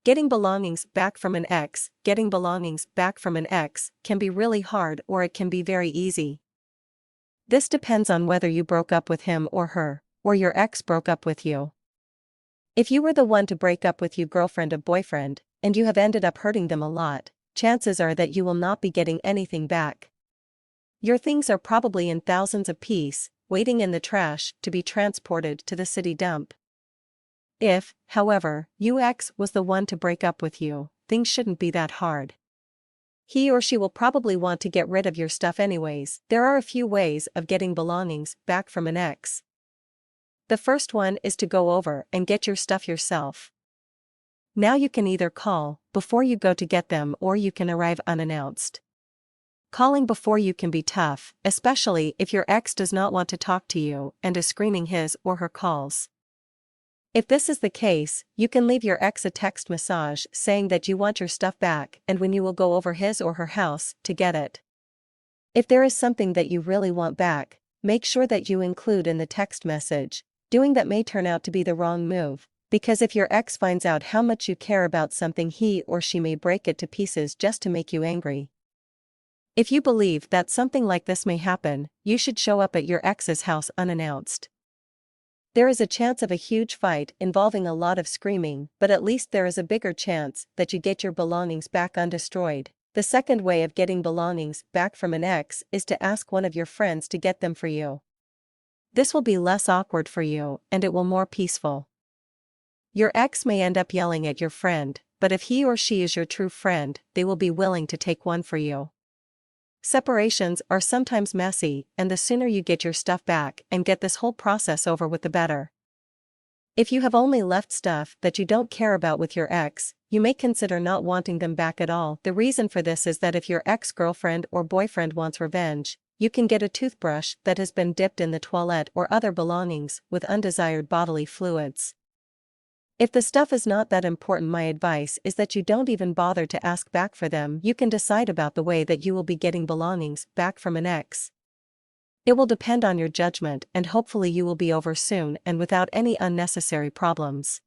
Getting belongings back from an ex. Getting belongings back from an ex can be really hard or it can be very easy. This depends on whether you broke up with him or her, or your ex broke up with you. If you were the one to break up with your girlfriend or boyfriend, and you have ended up hurting them a lot, chances are that you will not be getting anything back. Your things are probably in thousands of pieces, waiting in the trash to be transported to the city dump. If, however, your ex was the one to break up with you, things shouldn't be that hard. He or she will probably want to get rid of your stuff anyways. There are a few ways of getting belongings back from an ex. The first one is to go over and get your stuff yourself. Now you can either call before you go to get them or you can arrive unannounced. Calling before you can be tough, especially if your ex does not want to talk to you and is screening his or her calls. If this is the case, you can leave your ex a text message saying that you want your stuff back and when you will go over his or her house to get it. If there is something that you really want back, make sure that you include in the text message. Doing that may turn out to be the wrong move, because if your ex finds out how much you care about something, he or she may break it to pieces just to make you angry. If you believe that something like this may happen, you should show up at your ex's house unannounced. There is a chance of a huge fight involving a lot of screaming, but at least there is a bigger chance that you get your belongings back undestroyed. The second way of getting belongings back from an ex is to ask one of your friends to get them for you. This will be less awkward for you, and it will more peaceful. Your ex may end up yelling at your friend, but if he or she is your true friend, they will be willing to take one for you. Separations are sometimes messy, and the sooner you get your stuff back and get this whole process over with, the better. If you have only left stuff that you don't care about with your ex, you may consider not wanting them back at all. The reason for this is that if your ex-girlfriend or boyfriend wants revenge, you can get a toothbrush that has been dipped in the toilet or other belongings with undesired bodily fluids. If the stuff is not that important, my advice is that you don't even bother to ask back for them. You can decide about the way that you will be getting belongings back from an ex. It will depend on your judgment, and hopefully you will be over soon and without any unnecessary problems.